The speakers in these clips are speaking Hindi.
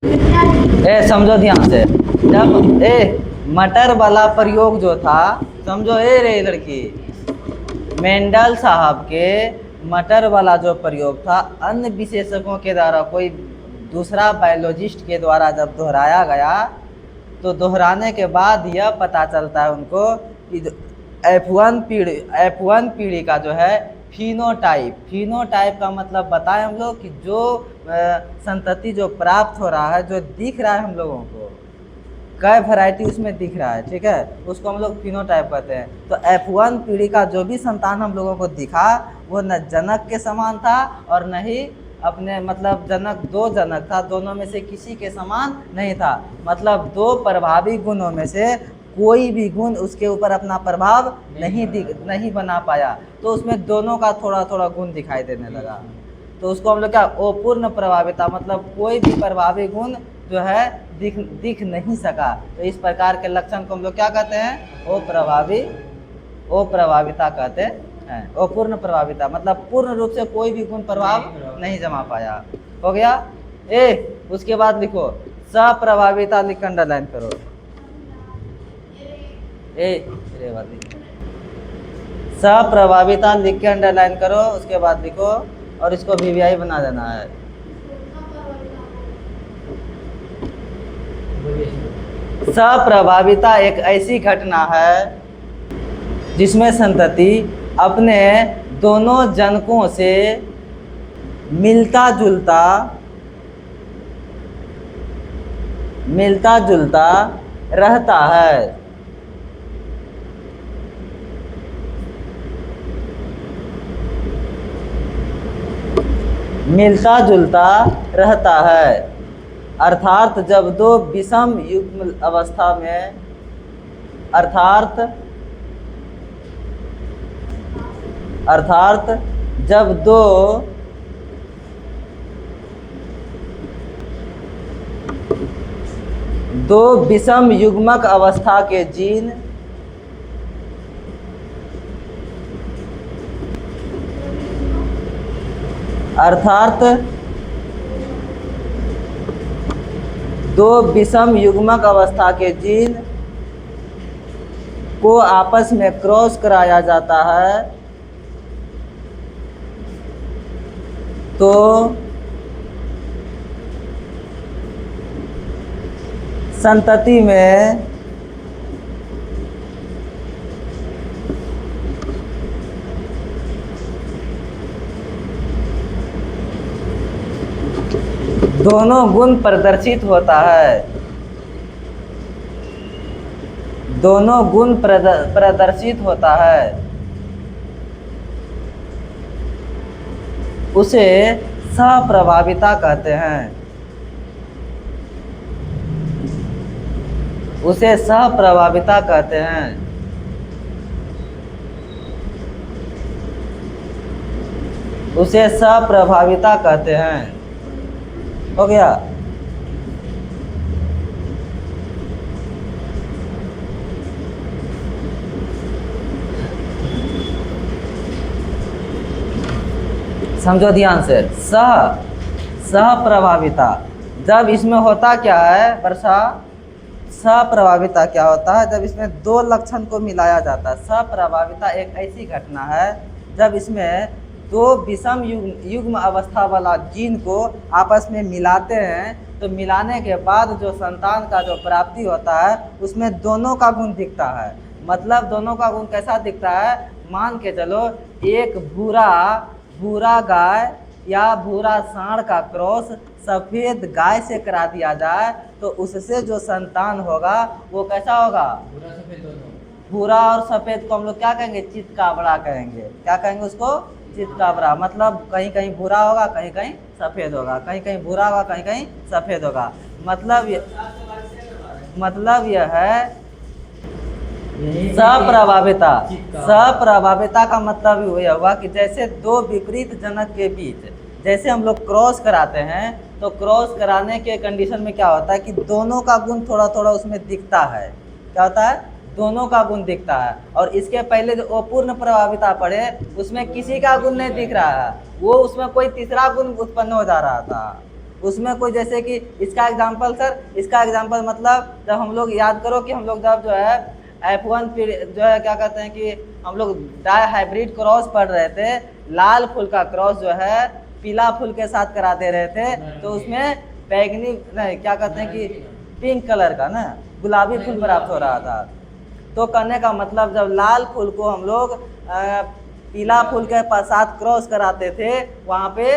समझो ध्यान से, जब मटर वाला प्रयोग जो था, समझो रे लड़की, मेंडल साहब के मटर वाला जो प्रयोग था अन्य विशेषज्ञों के द्वारा, कोई दूसरा बायोलॉजिस्ट के द्वारा जब दोहराया गया, तो दोहराने के बाद यह पता चलता है उनको कि F1 पीढ़ी का जो है फिनोटाइप का मतलब बताएं हम लोग कि जो संतति जो प्राप्त हो रहा है, जो दिख रहा है हम लोगों को, कई वैरायटी उसमें दिख रहा है, ठीक है, उसको हम लोग फिनोटाइप कहते हैं। तो F1 पीढ़ी का जो भी संतान हम लोगों को दिखा, वो न जनक के समान था और न ही अपने मतलब दो जनक था, दोनों में से किसी के समान नहीं था। मतलब दो प्रभावी गुणों में से कोई भी गुण उसके ऊपर अपना प्रभाव नहीं बना पाया, तो उसमें दोनों का थोड़ा थोड़ा गुण दिखाई देने लगा। तो उसको हम लोग क्या, अपूर्ण प्रभाविता, मतलब कोई भी प्रभावी गुण जो है दिख नहीं सका। तो इस प्रकार के लक्षण को हम लोग क्या कहते हैं, अप्रभाविता कहते हैं। अपूर्ण प्रभाविता मतलब पूर्ण रूप से कोई भी गुण प्रभाव नहीं जमा पाया। हो गया। उसके बाद लिखो सप्रभाविता, लिख अंडरलाइन करो। सप्रभाविता लिख के अंडरलाइन करो, उसके बाद लिखो और इसको VVI बना देना है। सप्रभाविता एक ऐसी घटना है जिसमें संतति अपने दोनों जनकों से मिलता जुलता रहता है। मिलता जुलता रहता है, अर्थात जब दो विषम युग्म अवस्था में, अर्थात जब दो विषम युग्मक अवस्था के जीन अर्थात दो विषम युग्मक अवस्था के जीन को आपस में क्रॉस कराया जाता है, तो संतति में दोनों गुण प्रदर्शित होता है, दोनों गुण प्रदर्शित होता है। उसे सप्रभाविता कहते हैं, उसे सप्रभाविता कहते हैं। उसे सप्रभाविता कहते हैं। हो गया। समझो ध्यान से, सप्रभाविता जब इसमें होता क्या है वर्षा, सप्रभाविता क्या होता है जब इसमें दो लक्षण को मिलाया जाता है। सप्रभाविता एक ऐसी घटना है जब इसमें दो विषम युग्म अवस्था वाला जीन को आपस में मिलाते हैं, तो मिलाने के बाद जो संतान का जो प्राप्ति होता है उसमें दोनों का गुण दिखता है। मतलब दोनों का गुण कैसा दिखता है, मान के चलो एक भूरा गाय या भूरा सांड का क्रॉस सफ़ेद गाय से करा दिया जाए, तो उससे जो संतान होगा वो कैसा होगा, भूरा और सफ़ेद को हम लोग क्या कहेंगे, चितकाबरा कहेंगे। क्या कहेंगे उसको, चितकाबरा। मतलब कहीं कहीं भूरा होगा, कहीं कहीं सफ़ेद होगा, कहीं कहीं भूरा होगा, कहीं कहीं सफ़ेद होगा। मतलब यह है सप्रभाविता। सप्रभाविता का मतलब यह हुआ कि जैसे दो विपरीत जनक के बीच जैसे हम लोग क्रॉस कराते हैं, तो क्रॉस कराने के कंडीशन में क्या होता है कि दोनों का गुण थोड़ा थोड़ा उसमें दिखता है। क्या होता है, दोनों का गुण दिखता है। और इसके पहले जो अपूर्ण प्रभाविता पढ़े उसमें किसी का गुण नहीं दिख रहा है, वो उसमें कोई तीसरा गुण उत्पन्न हो जा रहा था। उसमें कोई जैसे कि इसका एग्जांपल सर, इसका एग्जांपल मतलब जब हम लोग याद करो कि हम लोग जब जो है F1 जो है क्या कहते हैं कि हम लोग डाई हाइब्रिड क्रॉस पढ़ रहे थे, लाल फूल का क्रॉस जो है पीला फूल के साथ करा दे रहे थे, तो उसमें बैगनी नहीं क्या कहते हैं कि पिंक कलर का ना गुलाबी फूल प्राप्त हो रहा था। तो कहने का मतलब जब लाल फूल को हम लोग पीला फूल के साथ क्रॉस कराते थे, वहाँ पे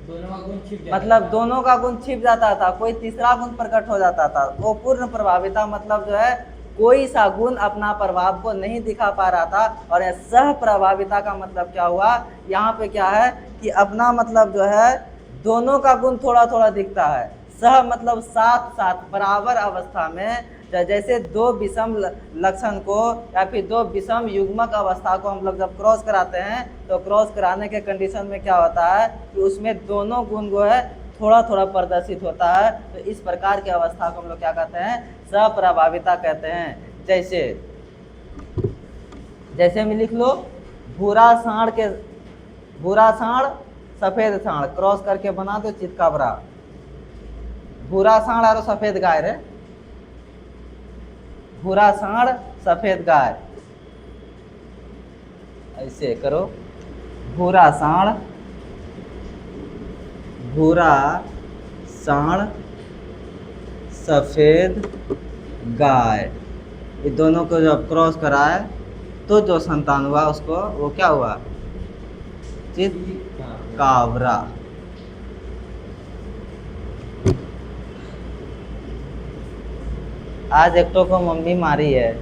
दोनों का गुण छिप जाता मतलब था। दोनों का गुण छिप जाता था, कोई तीसरा गुण प्रकट हो जाता था। वो पूर्ण प्रभाविता मतलब जो है कोई सा गुण अपना प्रभाव को नहीं दिखा पा रहा था। और सह प्रभाविता का मतलब क्या हुआ, यहाँ पे क्या है कि अपना मतलब जो है दोनों का गुण थोड़ा थोड़ा दिखता है। सह मतलब साथ साथ बराबर अवस्था में, जैसे दो विषम लक्षण को या फिर दो विषम युग्मक अवस्था को हम लोग जब क्रॉस कराते हैं, तो क्रॉस कराने के कंडीशन में क्या होता है कि उसमें दोनों गुण जो है थोड़ा थोड़ा प्रदर्शित होता है। तो इस प्रकार की अवस्था को हम लोग क्या कहते हैं, सप्रभाविता कहते हैं। जैसे में लिख लो, भूरा सांड सफेद सांड क्रॉस करके बना दो चितकाबरा। भूरा सांड और सफेद गाय रे, भूरा सांड सफेद गाय, ऐसे करो। भूरा सांड सफेद गाय, ये दोनों को जब क्रॉस कराए तो जो संतान हुआ उसको वो क्या हुआ, चितकाबरा। आज एक तो को मम्मी मारी है,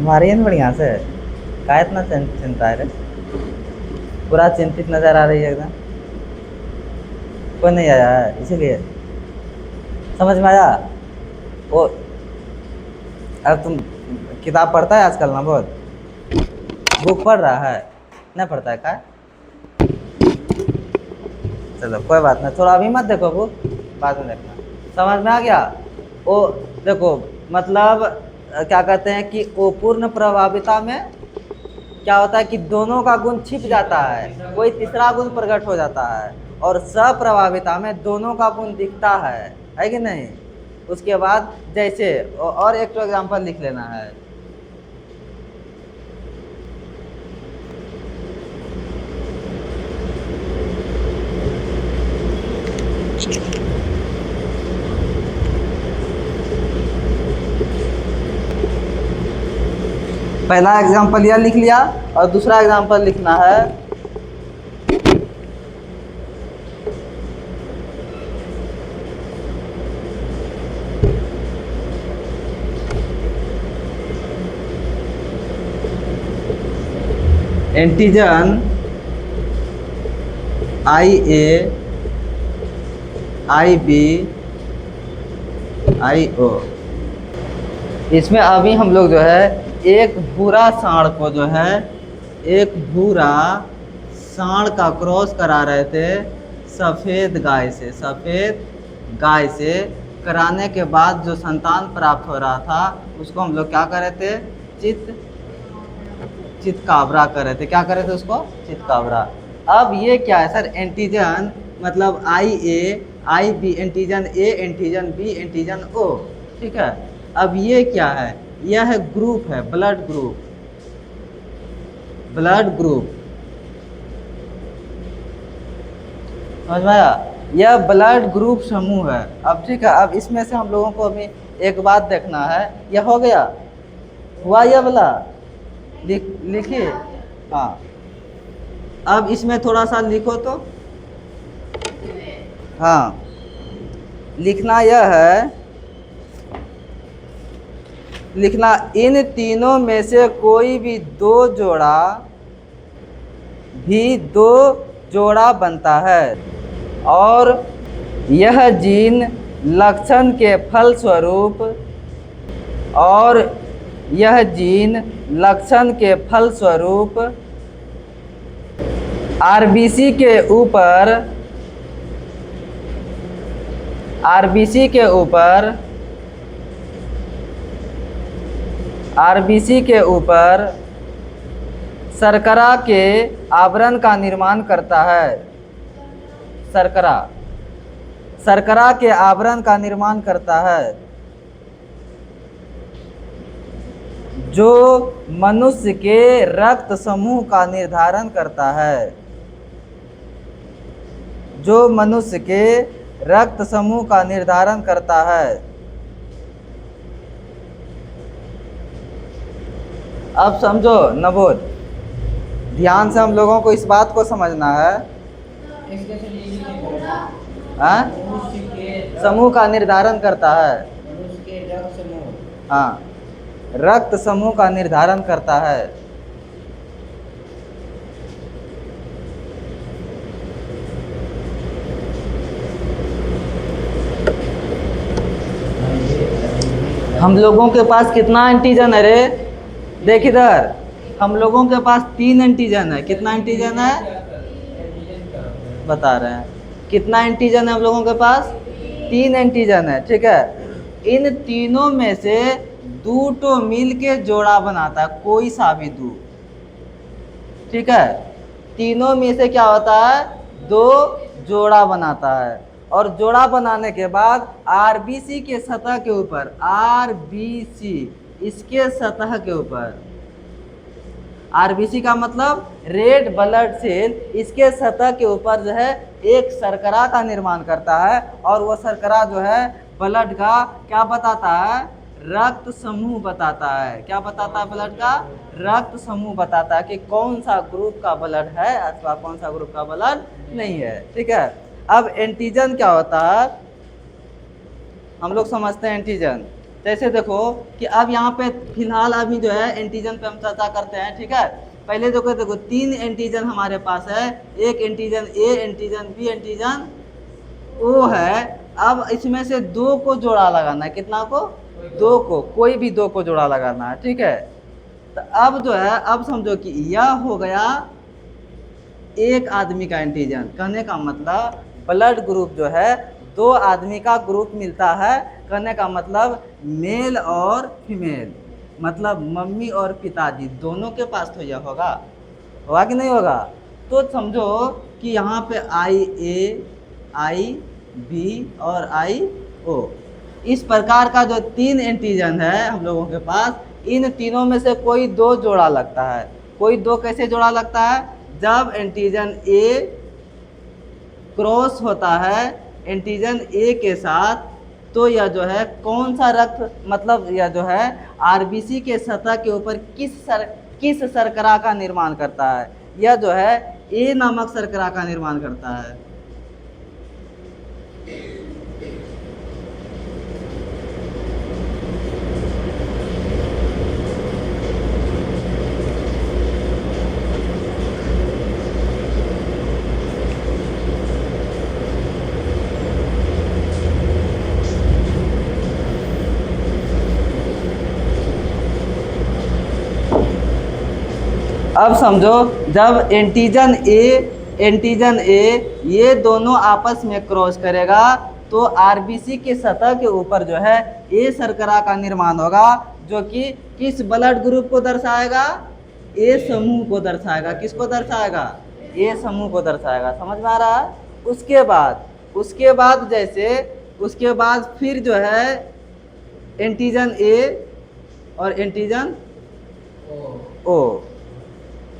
मारी है ना बढ़िया से, का इतना चिंता है रे, पूरा चिंतित नजर आ रही है एकदम। कोई नहीं आया है इसीलिए, समझ में आया। वो अब तुम किताब पढ़ता है आजकल ना, बहुत बुक पढ़ रहा है, नहीं पढ़ता है का? चलो कोई बात नहीं, थोड़ा अभी मत देखो बुक, बाद में देखना। समझ में आ गया। वो देखो मतलब क्या कहते हैं कि वो पूर्ण प्रभाविता में क्या होता है कि दोनों का गुण छिप जाता है, कोई तीसरा गुण प्रकट हो जाता है। और सप्रभाविता में दोनों का गुण दिखता है कि नहीं। उसके बाद जैसे और एक तो एग्जाम्पल लिख लेना है। पहला एग्जाम्पल यह लिख लिया और दूसरा एग्जाम्पल लिखना है एंटीजन IA IB IO। इसमें अभी हम लोग जो है एक भूरा सांड को जो है एक भूरा सांड का क्रॉस करा रहे थे सफ़ेद गाय से कराने के बाद जो संतान प्राप्त हो रहा था उसको हम लोग क्या कर रहे थे, चितकाबरा कर रहे थे। क्या कर रहे थे उसको, चितकाबरा। अब ये क्या है सर, एंटीजन मतलब IA IB, antigen A antigen B antigen O, ठीक है। अब ये क्या है, यह ग्रुप है, ब्लड ग्रुप, समझ में आया। यह ब्लड ग्रुप समूह है। अब ठीक है, अब इसमें से हम लोगों को अभी एक बात देखना है, यह हो गया, हुआ यह वाला, लिखिए। हाँ, अब इसमें थोड़ा सा लिखो तो। हाँ, लिखना यह है, लिखना इन तीनों में से कोई भी दो जोड़ा बनता है और यह जीन लक्षण के फलस्वरूप आरबीसी के ऊपर शर्करा के आवरण का निर्माण करता है। शर्करा शर्करा के आवरण का निर्माण करता है जो मनुष्य के रक्त समूह का निर्धारण करता है। जो मनुष्य के रक्त समूह का निर्धारण करता है। अब समझो नवोद, ध्यान से हम लोगों को इस बात को समझना है। इसके से नीचे नहीं करना। हाँ? मनुष्य के समूह का निर्धारण करता है। मनुष्य के रक्त समूह। हाँ, रक्त समूह का निर्धारण करता है। हम लोगों के पास कितना एंटीजन है रे? देख इधर, हम लोगों के पास 3 एंटीजन है। कितना एंटीजन है बता रहे हैं। कितना एंटीजन है हम लोगों के पास? 3 एंटीजन है, ठीक है। इन तीनों में से 2 तो मिल के जोड़ा बनाता है, कोई सा भी 2, ठीक है। तीनों में से क्या होता है? 2 जोड़ा बनाता है। और जोड़ा बनाने के बाद आरबीसी के सतह के ऊपर, आरबीसी इसके सतह के ऊपर, आरबीसी का मतलब रेड ब्लड सेल, इसके सतह के ऊपर जो है एक शर्करा का निर्माण करता है। और वो शर्करा जो है ब्लड का क्या बताता है? रक्त समूह बताता है। क्या बताता है? ब्लड का रक्त समूह बताता है कि कौन सा ग्रुप का ब्लड है अथवा कौन सा ग्रुप का ब्लड नहीं है, ठीक है। अब एंटीजन क्या होता है हम लोग समझते हैं। एंटीजन जैसे देखो कि अब यहाँ पे फिलहाल अभी जो है एंटीजन पे हम चर्चा करते हैं, ठीक है। पहले देखो 3 एंटीजन हमारे पास है। एक antigen A, antigen B, antigen O है। अब इसमें से 2 को जोड़ा लगाना है। कितना को? 2 को, कोई भी 2 को जोड़ा लगाना है, ठीक है। तो अब जो है, अब समझो कि यह हो गया एक आदमी का एंटीजन। कहने का मतलब ब्लड ग्रुप जो है 2 आदमी का ग्रुप मिलता है। कहने का मतलब मेल और फीमेल, मतलब मम्मी और पिताजी दोनों के पास तो यह होगा कि नहीं होगा? तो समझो कि यहाँ पे IA, IB और IO, इस प्रकार का जो 3 एंटीजन है हम लोगों के पास, इन तीनों में से कोई 2 जोड़ा लगता है। कोई 2 कैसे जोड़ा लगता है? जब एंटीजन A क्रॉस होता है एंटीजन A के साथ, तो यह जो है कौन सा रक्त, मतलब यह जो है आरबीसी के सतह के ऊपर किस शर्करा का निर्माण करता है? यह जो है A नामक शर्करा का निर्माण करता है। अब समझो जब एंटीजन ए ये दोनों आपस में क्रॉस करेगा तो आरबीसी के सतह के ऊपर जो है ए शर्करा का निर्माण होगा, जो कि किस ब्लड ग्रुप को दर्शाएगा? ए समूह को दर्शाएगा। किसको दर्शाएगा? ए समूह को दर्शाएगा। समझ में आ रहा है? उसके बाद फिर जो है एंटीजन ए और एंटीजन ओ,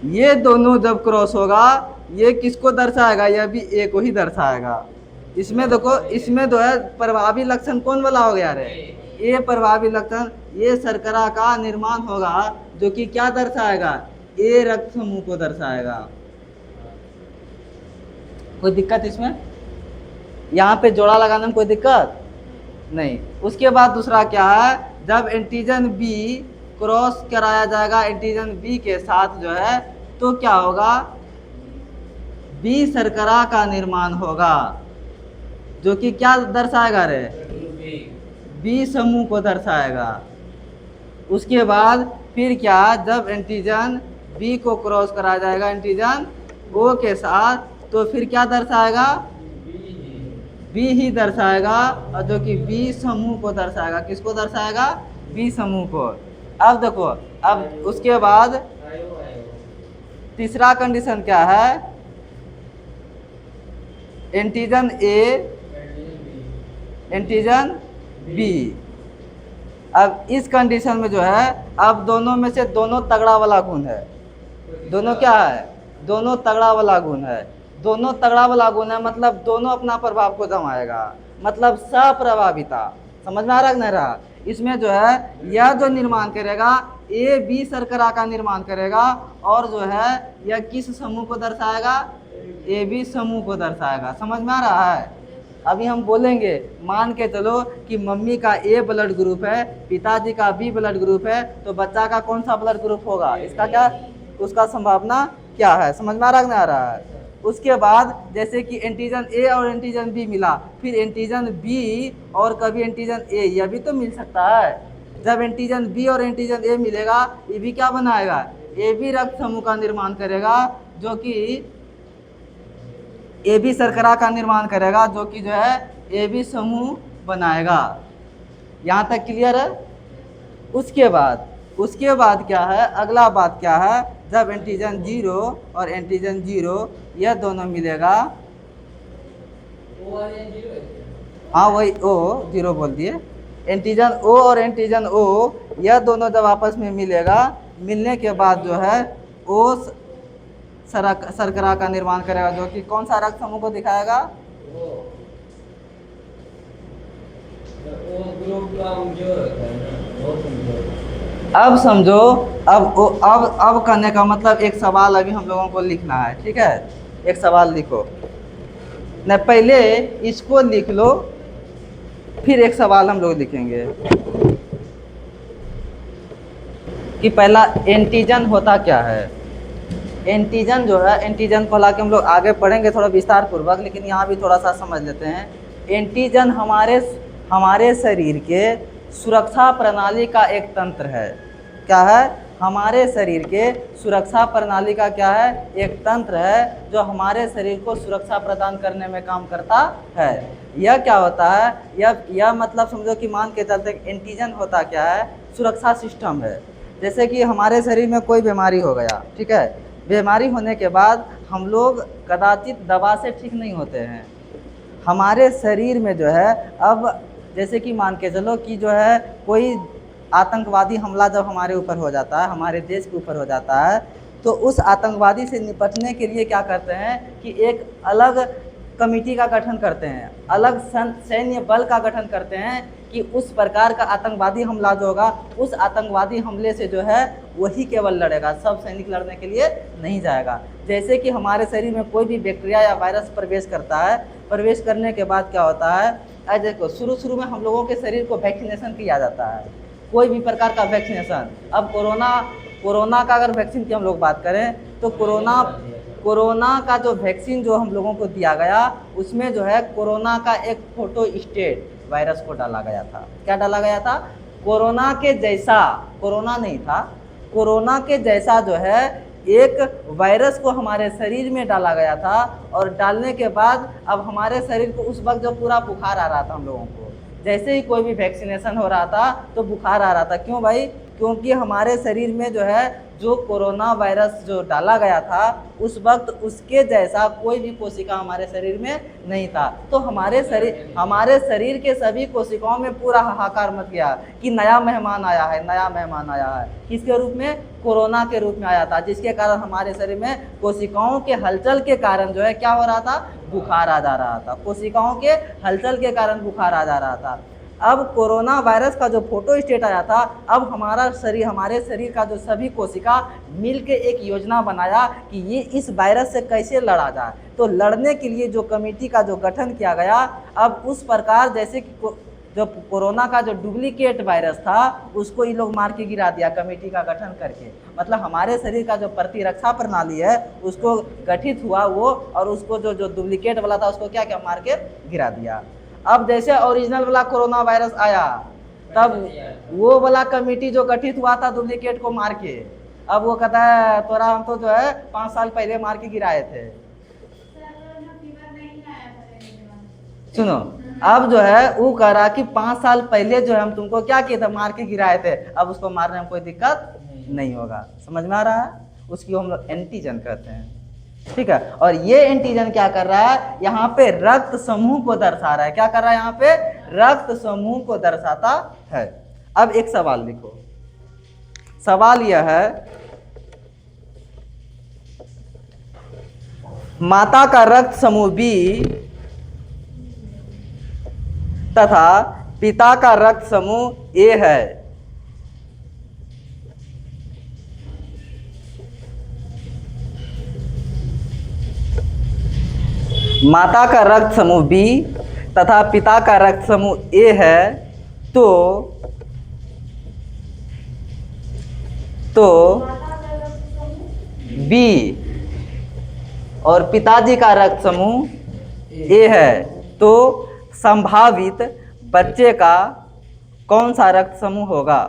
ये दोनों जब क्रॉस होगा ये किसको दर्शाएगा? यह भी ए को ही दर्शाएगा। इसमें देखो, इसमें जो है प्रभावी लक्षण कौन वाला हो गया रे? ए प्रभावी लक्षण, ये शर्करा का निर्माण होगा जो कि क्या दर्शाएगा? ए रक्त समूह को दर्शाएगा। कोई दिक्कत इसमें? यहाँ पे जोड़ा लगाने में कोई दिक्कत नहीं। उसके बाद दूसरा क्या है? जब एंटीजन बी क्रॉस कराया जाएगा एंटीजन बी के साथ जो है, तो क्या होगा? बी शर्करा का निर्माण होगा जो कि क्या दर्शाएगा रे? बी समूह को दर्शाएगा। उसके बाद फिर क्या? जब एंटीजन बी को क्रॉस कराया जाएगा एंटीजन ओ के साथ, तो फिर क्या दर्शाएगा? बी ही दर्शाएगा, और जो कि बी समूह को दर्शाएगा। किसको दर्शाएगा? बी समूह को। अब देखो, अब उसके बाद तीसरा कंडीशन क्या है, एंटीजन ए एंटीजन बी। अब इस कंडीशन में जो है, अब दोनों में से दोनों तगड़ा वाला गुण है, दोनों क्या है, दोनों तगड़ा वाला गुण है, दोनों तगड़ा वाला गुण है, मतलब दोनों अपना प्रभाव को जमाएगा, मतलब सप्रभाविता। समझ में आ रहा है नहीं रहा? इसमें जो है यह जो निर्माण करेगा ए बी शर्करा का निर्माण करेगा, और जो है यह किस समूह को दर्शाएगा, ए बी समूह को दर्शाएगा। समझ में आ रहा है? अभी हम बोलेंगे, मान के चलो कि मम्मी का ए ब्लड ग्रुप है, पिताजी का बी ब्लड ग्रुप है, तो बच्चा का कौन सा ब्लड ग्रुप होगा, इसका क्या, उसका संभावना क्या है। समझ में आ रहा है नहीं आ रहा है? उसके बाद जैसे कि एंटीजन ए और एंटीजन बी मिला, फिर एंटीजन बी और कभी एंटीजन ए, यह भी तो मिल सकता है। जब एंटीजन बी और एंटीजन ए मिलेगा, ये भी क्या बनाएगा, ए बी रक्त समूह का निर्माण करेगा, जो कि ए बी शर्करा का निर्माण करेगा, जो कि जो है ए बी समूह बनाएगा। यहाँ तक क्लियर है? उसके बाद क्या है, अगला बात क्या है, जब एंटीजन 0 और एंटीजन 0 यह दोनों मिलेगा, हाँ वही ओ 0 बोल दिए, एंटीजन ओ और एंटीजन ओ यह दोनों जब आपस में मिलेगा, मिलने के बाद जो है ओ शर्करा का निर्माण करेगा, जो कि कौन सा रक्त समूह को दिखाएगा, अब समझो, अब करने का मतलब एक सवाल अभी हम लोगों को लिखना है, ठीक है? एक सवाल लिखो न, पहले इसको लिख लो, फिर एक सवाल हम लोग लिखेंगे कि पहला एंटीजन होता क्या है। एंटीजन जो है, एंटीजन को हालांकि हम लोग आगे पढ़ेंगे थोड़ा विस्तार पूर्वक, लेकिन यहाँ भी थोड़ा सा समझ लेते हैं। एंटीजन हमारे शरीर के सुरक्षा प्रणाली का एक तंत्र है। क्या है? हमारे शरीर के सुरक्षा प्रणाली का क्या है, एक तंत्र है, जो हमारे शरीर को सुरक्षा प्रदान करने में काम करता है। यह क्या होता है, यह मतलब समझो कि मान के चलते एंटीजन होता क्या है, सुरक्षा सिस्टम है। जैसे कि हमारे शरीर में कोई बीमारी हो गया, ठीक है, बीमारी होने के बाद हम लोग कदाचित दवा से ठीक नहीं होते हैं, हमारे शरीर में जो है, अब जैसे कि मान के चलो कि जो है कोई आतंकवादी हमला जब हमारे ऊपर हो जाता है, हमारे देश के ऊपर हो जाता है, तो उस आतंकवादी से निपटने के लिए क्या करते हैं कि एक अलग कमेटी का गठन करते हैं, अलग सैन्य बल का गठन करते हैं कि उस प्रकार का आतंकवादी हमला जो होगा, उस आतंकवादी हमले से जो है वही केवल लड़ेगा, सब सैनिक लड़ने के लिए नहीं जाएगा। जैसे कि हमारे शरीर में कोई भी बैक्टीरिया या वायरस प्रवेश करता है, प्रवेश करने के बाद क्या होता है, देखो शुरू में हम लोगों के शरीर को वैक्सीनेशन किया जाता है, कोई भी प्रकार का वैक्सीनेशन। अब कोरोना का अगर वैक्सीन की हम लोग बात करें, तो कोरोना का जो वैक्सीन जो हम लोगों को दिया गया, उसमें जो है कोरोना का एक फोटो स्टेट वायरस को डाला गया था। क्या डाला गया था? कोरोना के जैसा, कोरोना नहीं था, कोरोना के जैसा जो है एक वायरस को हमारे शरीर में डाला गया था। और डालने के बाद अब हमारे शरीर को उस वक्त जो पूरा बुखार आ रहा था, हम लोगों को जैसे ही कोई भी वैक्सीनेशन हो रहा था तो बुखार आ रहा था। क्यों भाई? क्योंकि हमारे शरीर में जो है जो कोरोना वायरस जो डाला गया था, उस वक्त उसके जैसा कोई भी कोशिका हमारे शरीर में नहीं था। तो हमारे शरीर के सभी कोशिकाओं में पूरा हाहाकार मच गया कि नया मेहमान आया है, नया मेहमान आया है। किसके रूप में? कोरोना के रूप में आया था, जिसके कारण हमारे शरीर में कोशिकाओं के हलचल के कारण जो है क्या हो रहा था, बुखार आ जा रहा था। कोशिकाओं के हलचल के कारण बुखार आ जा रहा था। अब कोरोना वायरस का जो फोटो स्टेट आया था, अब हमारे शरीर का जो सभी कोशिका मिलके एक योजना बनाया कि ये इस वायरस से कैसे लड़ा जाए। तो लड़ने के लिए जो कमेटी का जो गठन किया गया, अब उस प्रकार जैसे कि जो कोरोना का जो डुप्लीकेट वायरस था, उसको ये लोग मार के गिरा दिया कमेटी का गठन करके। मतलब हमारे शरीर का जो प्रतिरक्षा प्रणाली है उसको गठित हुआ वो, और उसको जो डुप्लीकेट वाला था उसको क्या मार के गिरा दिया। अब जैसे ओरिजिनल वाला कोरोना वायरस आया, तब वो वाला कमेटी जो गठित हुआ था डुप्लीकेट को मार के, अब वो कहता है तोरा हम तो जो है 5 साल पहले मार के गिराए थे। सुनो, अब जो है वो कह रहा कि 5 साल पहले जो है हम तुमको क्या किए थे, मार के गिराए थे, अब उसको मारने में कोई दिक्कत नहीं होगा। समझ में आ रहा है? उसकी हम लोग एंटीजन कहते हैं। ठीक है, और ये एंटीजन क्या कर रहा है, यहाँ पे रक्त समूह को दर्शा रहा है। क्या कर रहा है, यहाँ पे रक्त समूह को दर्शाता है। अब एक सवाल लिखो। सवाल यह है, माता का रक्त समूह बी तथा पिता का रक्त समूह ए है। माता का रक्त समूह बी तथा पिता का रक्त समूह ए है, तो बी और पिताजी का रक्त समूह ए है, तो संभावित बच्चे का कौन सा रक्त समूह होगा?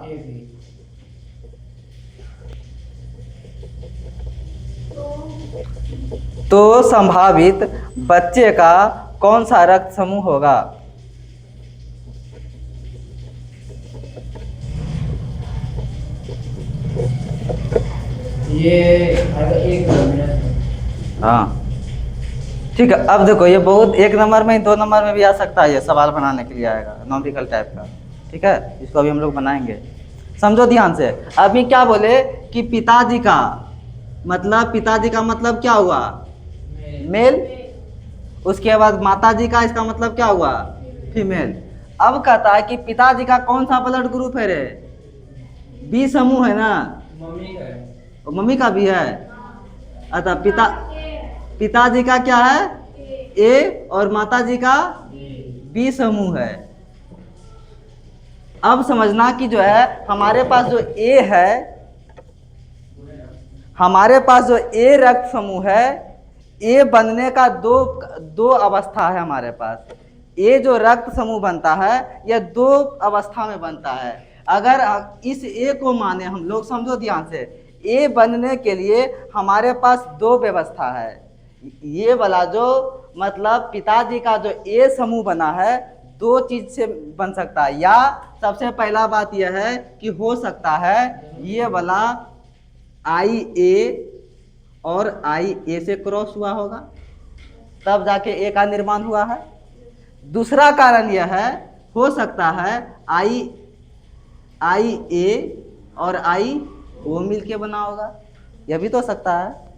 तो संभावित बच्चे का कौन सा रक्त समूह होगा? ये एक मिनट। हाँ ठीक है। अब देखो ये बहुत 1 नंबर में 2 नंबर में भी आ सकता है, ये सवाल बनाने के लिए आएगा नॉमेरिकल टाइप का। ठीक है, इसको अभी हम लोग बनाएंगे, समझो ध्यान से। अभी क्या बोले कि पिताजी का मतलब क्या हुआ? मेल। उसके बाद माताजी का, इसका मतलब क्या हुआ? फीमेल। अब कहता है कि पिताजी का कौन सा ब्लड ग्रुप है रे? बी समूह है ना? मम्मी का है। मम्मी का भी है। अतः पिताजी का क्या है? ए, और माताजी का बी समूह है। अब समझना कि जो है हमारे पास जो ए है, हमारे पास जो ए रक्त समूह है, ए बनने का दो अवस्था है हमारे पास। ए जो रक्त समूह बनता है यह 2 अवस्था में बनता है। अगर इस ए को माने हम लोग, समझो ध्यान से, ए बनने के लिए हमारे पास 2 व्यवस्था है। ये वाला जो मतलब पिताजी का जो ए समूह बना है 2 चीज से बन सकता है। या सबसे पहला बात यह है कि हो सकता है ये वाला आई ए और आई ए से क्रॉस हुआ होगा, तब जाके ए का निर्माण हुआ है। दूसरा कारण यह है, हो सकता है आई ए और आई ओ मिलके बना होगा, यह भी तो सकता है।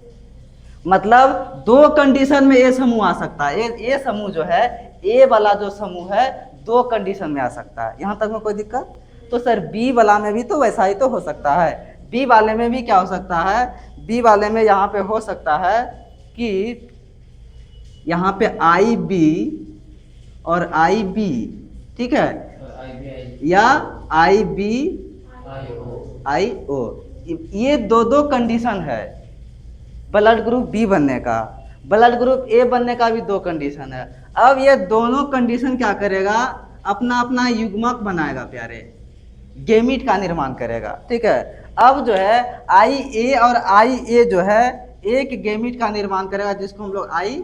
मतलब 2 कंडीशन में ए समूह आ सकता है। ए समूह जो है, ए वाला जो समूह है 2 कंडीशन में आ सकता है। यहाँ तक में कोई दिक्कत? तो सर बी वाला में भी तो वैसा ही तो हो सकता है। बी वाले में भी क्या हो सकता है? बी वाले में यहाँ पे हो सकता है कि यहाँ पे आई बी और आई बी, ठीक है, या आई बी आई ओ, ये 2 कंडीशन है ब्लड ग्रुप बी बनने का। ब्लड ग्रुप ए बनने का भी 2 कंडीशन है। अब ये दोनों कंडीशन क्या करेगा? अपना अपना युग्मक बनाएगा प्यारे, गेमिट का निर्माण करेगा। ठीक है, अब जो है आई ए और आई ए जो है एक गेमिट का निर्माण करेगा, जिसको हम लोग आई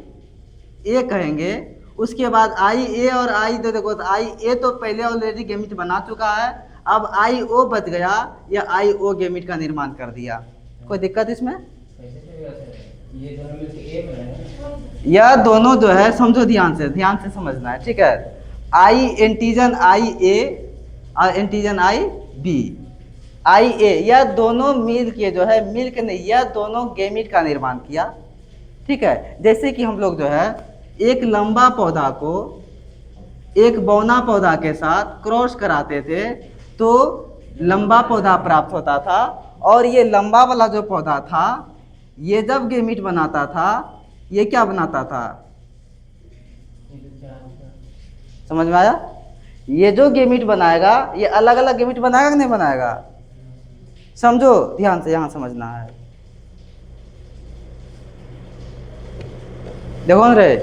ए कहेंगे। उसके बाद आई ए और आई दो, देखो तो आई ए तो पहले ऑलरेडी गेमिट बना चुका है, अब आई ओ बच गया, या आई ओ गेमिट का निर्माण कर दिया। कोई दिक्कत इसमें? ये दोनों मिलके ए बना। यह दोनों जो है, समझो ध्यान से समझना है। ठीक है, आई एंटीजन आई ए और एंटीजन आई बी, आई ए, यह दोनों मिल के जो है, मिल के नहीं, यह दोनों गेमिट का निर्माण किया। ठीक है, जैसे कि हम लोग जो है एक लंबा पौधा को एक बौना पौधा के साथ क्रॉस कराते थे तो लंबा पौधा प्राप्त होता था, और ये लंबा वाला जो पौधा था ये जब गेमिट बनाता था ये क्या बनाता था? समझ में आया? ये जो गेमिट बनाएगा ये अलग अलग गेमिट बनाएगा कि नहीं बनाएगा? समझो ध्यान से, यहाँ समझना है। देखो न रे,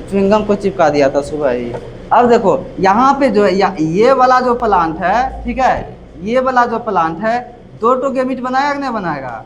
च्युइंगम को चिपका दिया था सुबह ही। अब देखो यहाँ पे जो है ये वाला जो प्लांट है, ठीक है, ये वाला जो प्लांट है 2 गेमिट बनाएगा कि नहीं बनाएगा?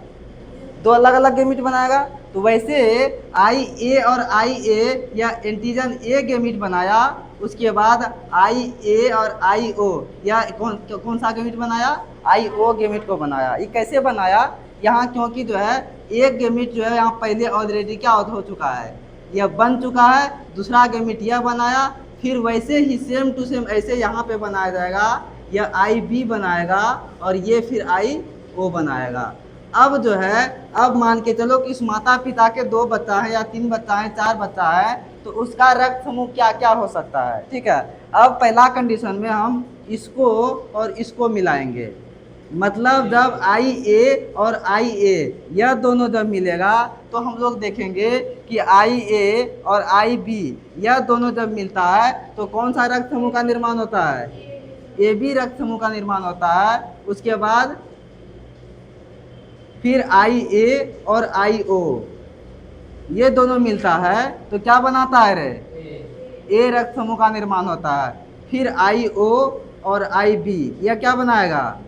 2 अलग अलग गेमिट बनाएगा। तो वैसे आई ए और आई ए या एंटीजन ए गैमीट बनाया, उसके बाद आई ए और आई ओ या कौन सा गैमीट बनाया, आई ओ गैमीट को बनाया। ये कैसे बनाया, यहाँ क्योंकि जो है एक गैमीट जो है यहाँ पहले ऑलरेडी क्या हो चुका है, यह बन चुका है, दूसरा गैमीट यह बनाया, फिर वैसे ही सेम टू सेम ऐसे यहाँ पे बनाया जाएगा, यह आई बी बनाएगा और ये फिर आई ओ बनाएगा। अब जो है, अब मान के चलो कि इस माता पिता के 2 बच्चा है या 3 बच्चा है, 4 बच्चा है, तो उसका रक्त समूह क्या क्या हो सकता है, ठीक है। अब पहला कंडीशन में हम इसको और इसको मिलाएंगे, मतलब जब आई ए और आई ए यह दोनों जब मिलेगा तो हम लोग देखेंगे कि आई ए और आई बी यह दोनों जब मिलता है तो कौन सा रक्त समूह का निर्माण होता है, ए बी रक्त समूह का निर्माण होता है। उसके बाद फिर आई ए और आई ओ ये दोनों मिलता है तो क्या बनाता है रे, ए रक्त समूह का निर्माण होता है। फिर आई ओ और आई बी यह क्या बनाएगा,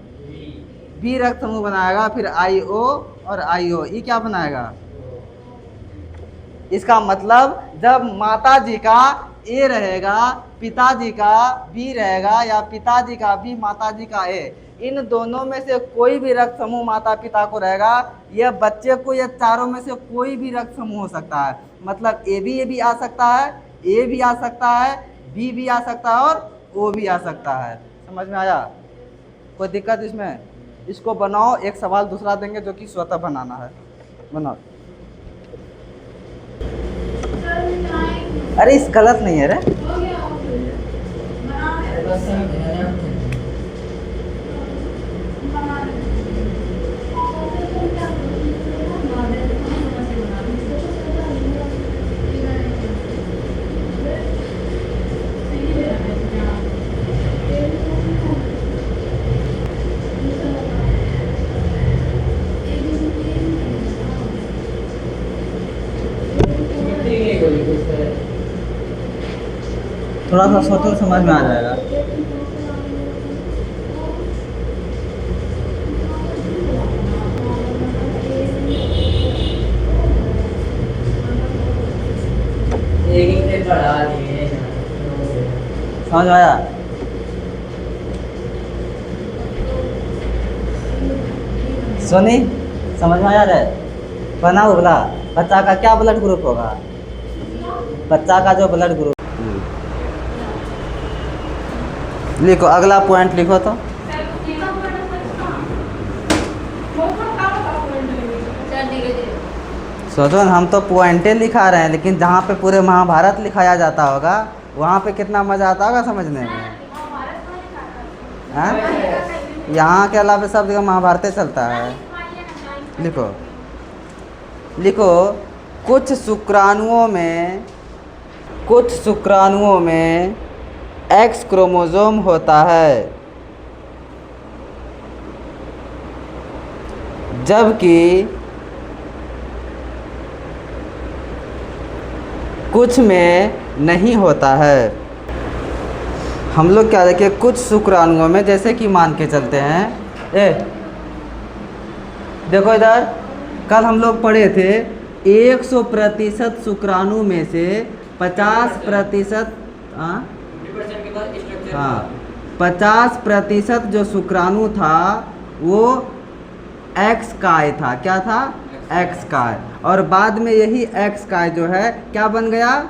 बी रक्त समूह बनाएगा। फिर आई ओ और आई ओ ये क्या बनाएगा। इसका मतलब जब माता जी का ए रहेगा, पिताजी का बी रहेगा, या पिताजी का बी माताजी का ए, इन दोनों में से कोई भी रक्त समूह माता पिता को रहेगा, यह बच्चे को या चारों में से कोई भी रक्त समूह हो सकता है। मतलब ए भी आ सकता है, ए भी आ सकता है, बी भी आ सकता है और ओ भी आ सकता है। समझ में आया, कोई दिक्कत इसमें। इसको बनाओ, एक सवाल दूसरा देंगे जो कि स्वतः बनाना है, बनाओ। अरे इस गलत नहीं है रे, थोड़ा सा सोचो समझ में आ जाएगा। समझ में आया। सोनी समझ में आया रे, बनाओ बोला। बच्चा का क्या ब्लड ग्रुप होगा, बच्चा का जो ब्लड ग्रुप। लिखो अगला पॉइंट लिखो तो। सोचो हम तो पॉइंटें लिखा रहे हैं, लेकिन जहाँ पे पूरे महाभारत लिखाया जाता होगा वहाँ पे कितना मज़ा आता होगा समझने में। हाँ, यहाँ के अलावा सब जगह महाभारत चलता है। लिखो लिखो कुछ शुक्राणुओं में एक्स क्रोमोसोम होता है, जबकि कुछ में नहीं होता है। हम लोग क्या देखें, कुछ शुक्राणुओं में, जैसे कि मान के चलते हैं, देखो इधर, कल हम लोग पढ़े थे 100% शुक्राणु में से 50%, हाँ 50% जो शुक्राणु था वो एक्स काय था। क्या था, एक्स काय। और बाद में यही एक्स काय जो है क्या बन गया,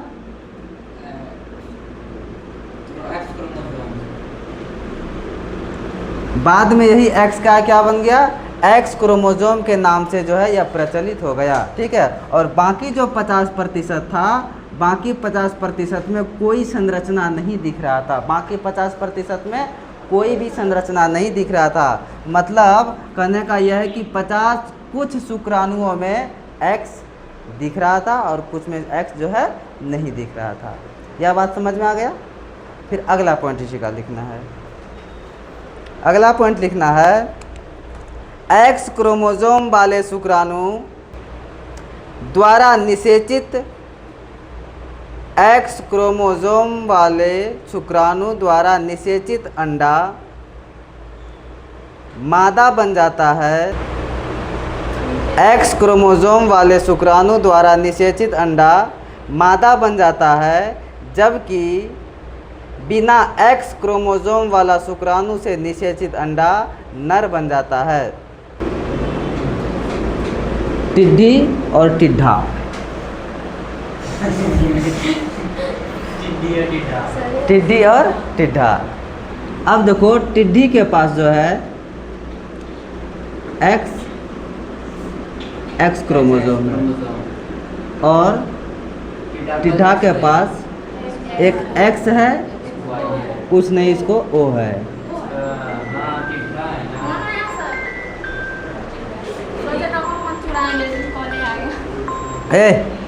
बाद में यही एक्स काय क्या बन गया, एक्स क्रोमोसोम के नाम से जो है यह प्रचलित हो गया। ठीक है। और बाकी जो 50% था, बाकी 50% में कोई संरचना नहीं दिख रहा था, बाकी 50% में कोई भी संरचना नहीं दिख रहा था। मतलब कहने का यह है कि कुछ शुक्राणुओं में एक्स दिख रहा था और कुछ में एक्स जो है नहीं दिख रहा था। यह बात समझ में आ गया। फिर अगला पॉइंट इसी का लिखना है। अगला पॉइंट लिखना है, एक्स क्रोमोसोम वाले शुक्राणु द्वारा निषेचित, एक्स क्रोमोसोम वाले शुक्राणु द्वारा निषेचित अंडा मादा बन जाता है। एक्स क्रोमोसोम वाले शुक्राणु द्वारा निषेचित अंडा मादा बन जाता है, जबकि बिना एक्स क्रोमोसोम वाला शुक्राणु से निषेचित अंडा नर बन जाता है। टिड्डी और टिड्ढा। टिड्डी और टिड्ढा। अब देखो, टिड्डी के पास जो है एक्स क्रोमोसोम है और टिड्ढा के पास एक एक्स है, कुछ नहीं, इसको ओ है।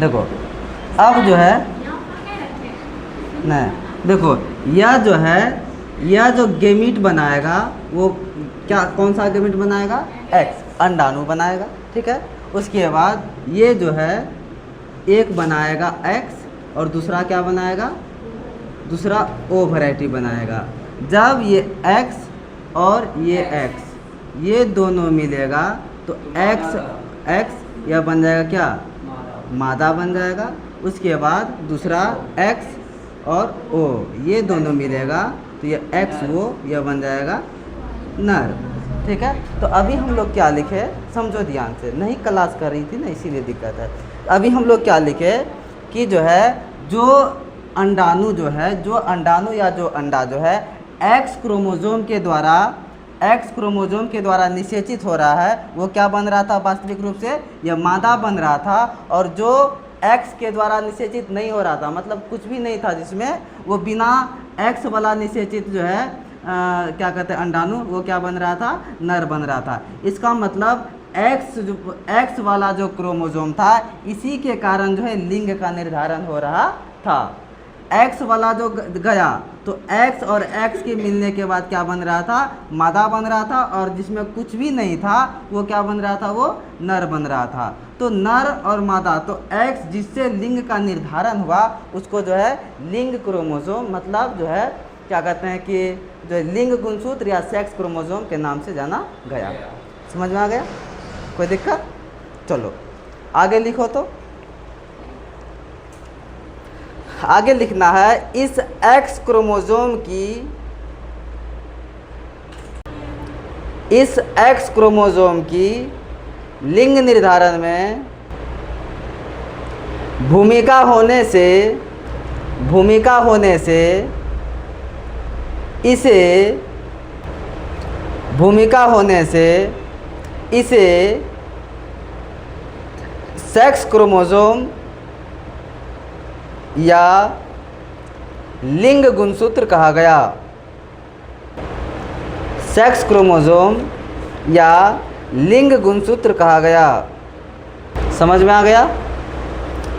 देखो अब जो है नहीं, देखो यह जो है, यह जो गेमीट बनाएगा वो क्या, कौन सा गेमीट बनाएगा? एक्स, अंडाणु बनाएगा, ठीक है। उसके बाद ये जो है एक बनाएगा एक्स और दूसरा क्या बनाएगा? दूसरा ओ वैरायटी बनाएगा। जब ये एक्स और ये एक्स ये दोनों मिलेगा तो एक्स यह बन जाएगा क्या? मादा बन जाएगा। उसके बाद दूसरा एक्स और ओ ये दोनों मिलेगा तो ये एक्स वो यह बन जाएगा नर, ठीक है। तो अभी हम लोग क्या लिखे, समझो ध्यान से, नहीं क्लास कर रही थी ना इसीलिए दिक्कत है। अभी हम लोग क्या लिखे कि जो है जो अंडाणु जो है, जो अंडाणु या जो अंडा जो है एक्स क्रोमोसोम के द्वारा निषेचित हो रहा है, वो क्या बन रहा था? वास्तविक रूप से यह मादा बन रहा था। और जो एक्स के द्वारा निषेचित नहीं हो रहा था, मतलब कुछ भी नहीं था जिसमें, वो बिना एक्स वाला निषेचित जो है क्या कहते हैं अंडाणु, वो क्या बन रहा था? नर बन रहा था। इसका मतलब एक्स वाला जो क्रोमोसोम था, इसी के कारण जो है लिंग का निर्धारण हो रहा था। एक्स वाला जो गया तो एक्स और एक्स के मिलने के बाद क्या बन रहा था? मादा बन रहा था। और जिसमें कुछ भी नहीं था वो क्या बन रहा था? वो नर बन रहा था। तो नर और मादा, तो एक्स जिससे लिंग का निर्धारण हुआ उसको जो है लिंग क्रोमोसोम, मतलब जो है क्या कहते हैं कि जो लिंग गुणसूत्र या सेक्स क्रोमोसोम के नाम से जाना गया। समझ में आ गया? कोई दिक्कत? चलो आगे लिखो। तो आगे लिखना है, इस एक्स क्रोमोसोम की लिंग निर्धारण में भूमिका होने से इसे सेक्स क्रोमोसोम या लिंग गुणसूत्र कहा गया। सेक्स क्रोमोसोम या लिंग गुणसूत्र कहा गया। समझ में आ गया?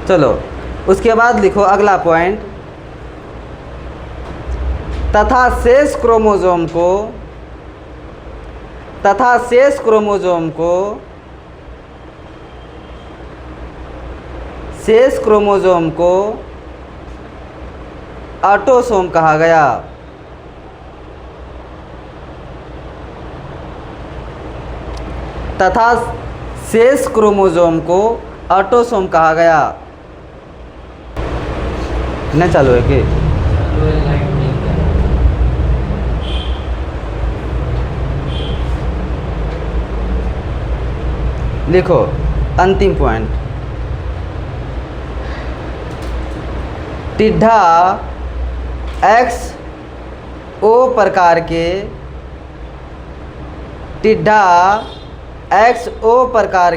चलो उसके बाद लिखो अगला पॉइंट, तथा शेष क्रोमोसोम को ऑटोसोम कहा गया। तथा शेष क्रोमोसोम को ऑटोसोम कहा गया। न चालू है कि लिखो अंतिम पॉइंट, टिड्ढा एक्स ओ प्रकार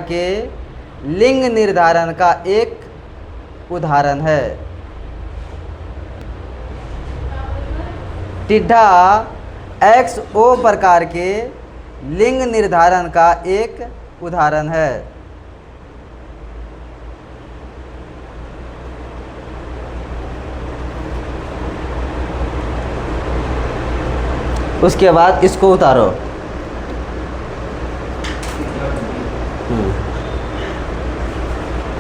के लिंग निर्धारण का एक उदाहरण है। टिड्ढा एक्स ओ प्रकार के लिंग निर्धारण का एक उदाहरण है। उसके बाद इसको उतारो।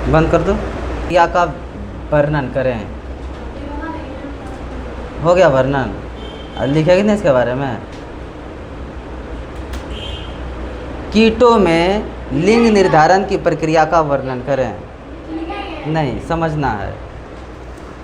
बंद कर दो। क्रिया का वर्णन करें। हो गया वर्णन? लिखेगी ना इसके बारे में। कीटों में लिंग निर्धारण की प्रक्रिया का वर्णन करें। नहीं, समझना है।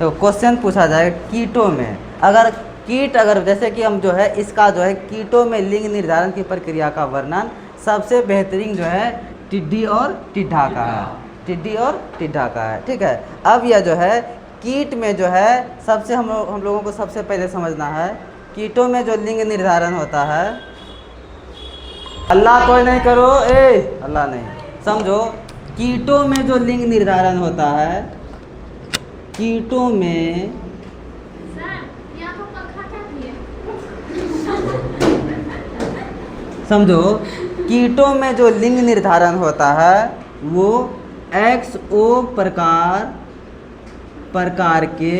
तो क्वेश्चन पूछा जाएगा कीटों में, अगर कीट, अगर जैसे कि हम जो है इसका जो है कीटों में लिंग निर्धारण की प्रक्रिया का वर्णन सबसे बेहतरीन जो है टिड्डी और टिड्ढा का है, टिड्डी और टिड्ढा का है। ठीक है, अब यह जो है कीट में जो है सबसे हम लोगों को सबसे पहले समझना है कीटों में जो लिंग निर्धारण होता है, अल्लाह कोई नहीं करो, अल्लाह नहीं, समझो कीटों में जो लिंग निर्धारण होता है, कीटों में समझो कीटों में जो लिंग निर्धारण होता है वो XO प्रकार के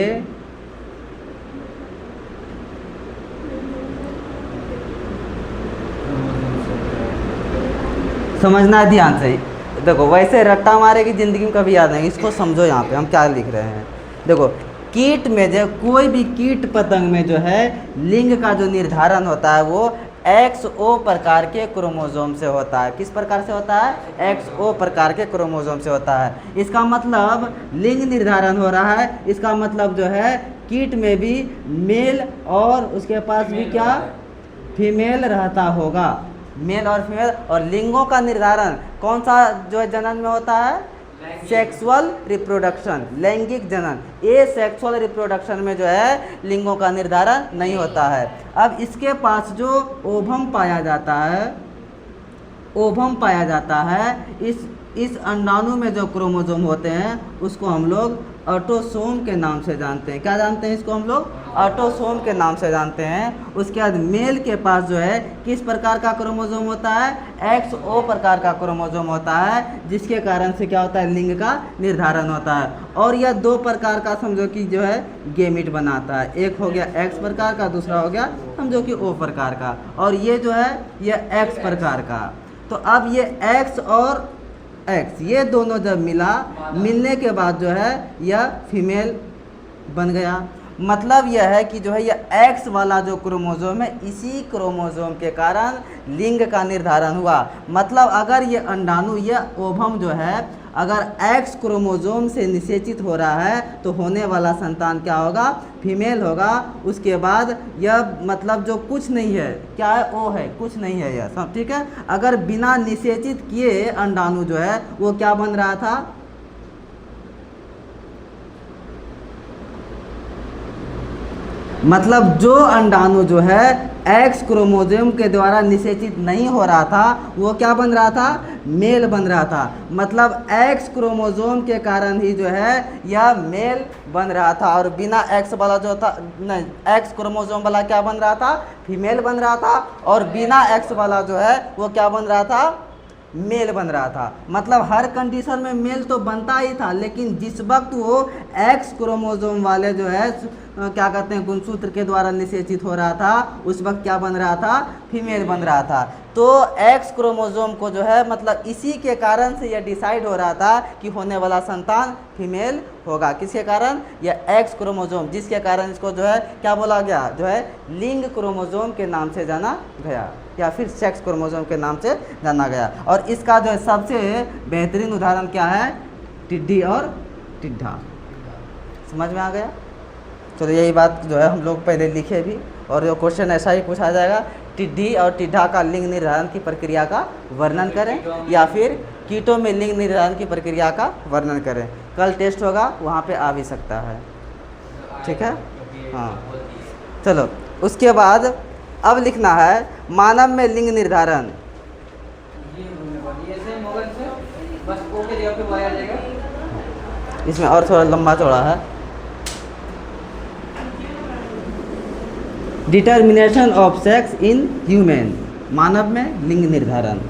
समझना है ध्यान से। देखो वैसे रट्टा मारे की ज़िंदगी में कभी याद नहीं, इसको समझो यहाँ पे हम क्या लिख रहे हैं। देखो कीट में जो कोई भी कीट पतंग में जो है लिंग का जो निर्धारण होता है वो XO प्रकार के क्रोमोसोम से होता है। किस प्रकार से होता है? XO प्रकार के क्रोमोसोम से होता है। इसका मतलब लिंग निर्धारण हो रहा है, इसका मतलब जो है कीट में भी मेल और उसके पास भी क्या फीमेल रहता होगा, मेल और फीमेल। और लिंगों का निर्धारण कौन सा जो है जनन में होता है? सेक्सुअल रिप्रोडक्शन, लैंगिक जनन। ये सेक्सुअल रिप्रोडक्शन में जो है लिंगों का निर्धारण नहीं होता है। अब इसके पास जो ओवम पाया जाता है, ओवम पाया जाता है, इस अंडाणु में जो क्रोमोसोम होते हैं उसको हम लोग ऑटोसोम के नाम से जानते हैं। क्या जानते हैं इसको हम लोग? ऑटोसोम के नाम से जानते हैं। उसके बाद मेल के पास जो है किस प्रकार का क्रोमोसोम होता है? XO प्रकार का क्रोमोसोम होता है, जिसके कारण से क्या होता है? लिंग का निर्धारण होता है। और यह दो प्रकार का समझो कि जो है गेमिट बनाता है, एक हो गया X प्रकार का, दूसरा हो गया समझो कि O प्रकार का, और ये जो है यह X प्रकार का। तो अब ये X और X ये दोनों जब मिलने के बाद जो है यह फीमेल बन गया। मतलब यह है कि जो है यह X वाला जो क्रोमोसोम है, इसी क्रोमोसोम के कारण लिंग का निर्धारण हुआ। मतलब अगर ये अंडाणु या ओवम जो है अगर X क्रोमोसोम से निषेचित हो रहा है तो होने वाला संतान क्या होगा? फीमेल होगा। उसके बाद यह मतलब जो कुछ नहीं है, क्या है? O है, कुछ नहीं है यह सब, ठीक है। अगर बिना निषेचित किए अंडाणु जो है वो क्या बन रहा था? मतलब जो अंडाणु जो है X क्रोमोसोम के द्वारा निषेचित नहीं हो रहा था वो क्या बन रहा था? मेल बन रहा था। मतलब X क्रोमोसोम के कारण ही जो है यह मेल बन रहा था, और बिना X वाला जो था नहीं, X क्रोमोसोम वाला क्या बन रहा था? फीमेल बन रहा था, और बिना X वाला जो है वो क्या बन रहा था? मेल बन रहा था। मतलब हर कंडीशन में मेल तो बनता ही था, लेकिन जिस वक्त वो X क्रोमोसोम वाले जो है क्या कहते हैं गुणसूत्र के द्वारा निषेचित हो रहा था, उस वक्त क्या बन रहा था? फीमेल बन रहा था। तो X क्रोमोसोम को जो है मतलब इसी के कारण से यह डिसाइड हो रहा था कि होने वाला संतान फीमेल होगा। किसके कारण? यह X क्रोमोसोम, जिसके कारण इसको जो है क्या बोला गया? जो है लिंग क्रोमोसोम के नाम से जाना गया, या फिर सेक्स क्रोमोसोम के नाम से जाना गया। और इसका जो है सबसे बेहतरीन उदाहरण क्या है? टिड्डी और टिड्ढा। समझ में आ गया? चलो यही बात जो है हम लोग पहले लिखे भी, और जो क्वेश्चन ऐसा ही पूछा जाएगा, टिड्डी और टिड्ढा का लिंग निर्धारण की प्रक्रिया का वर्णन करें, या फिर कीटों में लिंग निर्धारण की प्रक्रिया का वर्णन करें। कल टेस्ट होगा, वहाँ पे आ भी सकता है, ठीक है। हाँ चलो, उसके बाद अब लिखना है मानव में लिंग निर्धारण। इसमें और थोड़ा लंबा चौड़ा है। Determination of sex in human, मानव में लिंग निर्धारण।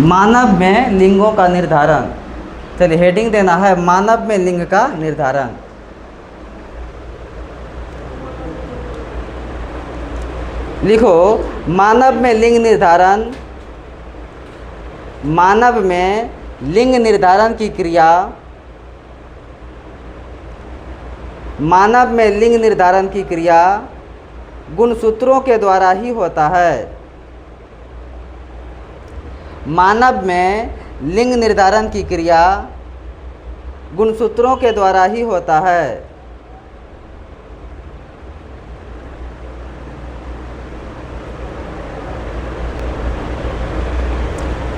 मानव में लिंगों का निर्धारण। चलिए हेडिंग देना है मानव में लिंग का निर्धारण। लिखो मानव में लिंग निर्धारण। मानव में लिंग निर्धारण की क्रिया, मानव में लिंग निर्धारण की क्रिया गुणसूत्रों के द्वारा ही होता है। मानव में लिंग निर्धारण की क्रिया गुणसूत्रों के द्वारा ही होता है।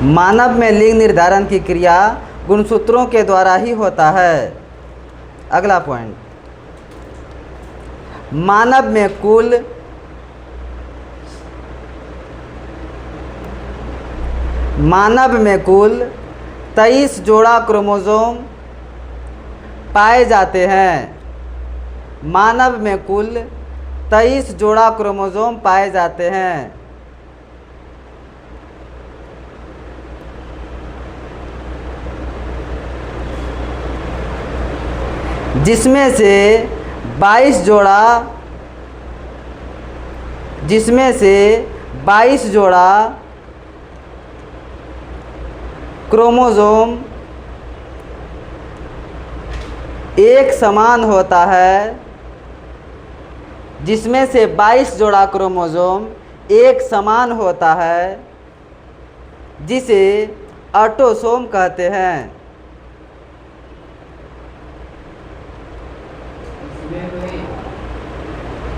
मानव में लिंग निर्धारण की क्रिया गुणसूत्रों के द्वारा ही होता है। अगला पॉइंट, मानव में कुल मानव में कुल 23 जोड़ा क्रोमोसोम पाए जाते हैं। मानव में कुल 23 जोड़ा क्रोमोसोम पाए जाते हैं। जिसमें से 22 जोड़ा क्रोमोसोम एक समान होता है। जिसमें से 22 जोड़ा क्रोमोसोम एक समान होता है, जिसे ऑटोसोम कहते हैं।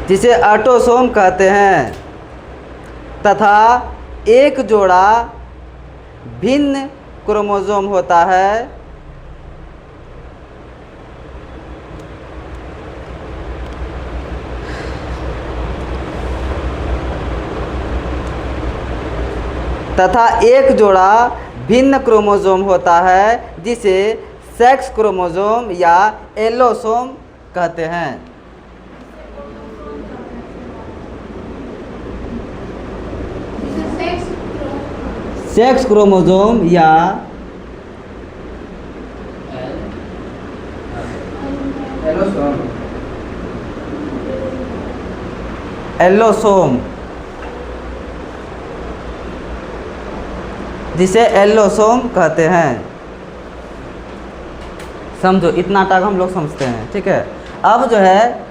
जिसे ऑटोसोम कहते हैं। तथा एक जोड़ा भिन्न क्रोमोसोम होता है। तथा एक जोड़ा भिन्न क्रोमोसोम होता है, जिसे सेक्स क्रोमोसोम या एलोसोम कहते हैं। सेक्स क्रोमोसोम या एलोसोम, जिसे एलोसोम कहते हैं। समझो, इतना तक हम लोग समझते हैं, ठीक है। अब जो है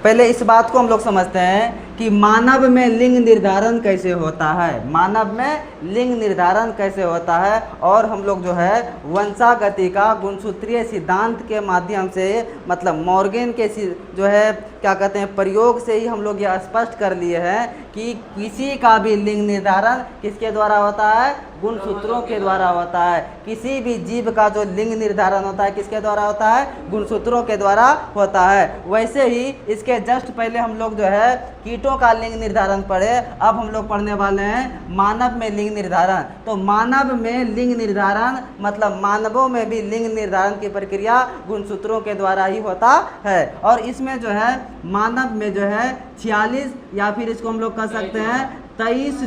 पहले इस बात को हम लोग समझते हैं कि मानव में लिंग निर्धारण कैसे होता है। मानव में लिंग निर्धारण कैसे होता है, और हम लोग जो है वंशागति का गुणसूत्रीय सिद्धांत के माध्यम से, मतलब मॉर्गन के जो है क्या कहते हैं प्रयोग से ही हम लोग यह स्पष्ट कर लिए हैं कि किसी का भी लिंग निर्धारण किसके द्वारा होता है, गुणसूत्रों के द्वारा होता है। किसी भी जीव का जो लिंग निर्धारण होता है किसके द्वारा होता है, गुणसूत्रों के द्वारा होता है। वैसे ही इसके जस्ट पहले हम लोग जो है कीटों का लिंग निर्धारण पढ़े, अब हम लोग पढ़ने वाले हैं मानव में लिंग निर्धारण। तो मानव में लिंग निर्धारण मतलब मानवों में भी लिंग निर्धारण की प्रक्रिया गुणसूत्रों के द्वारा ही होता है। और इसमें जो है मानव में जो है 46 या फिर इसको हम लोग कह सकते हैं 23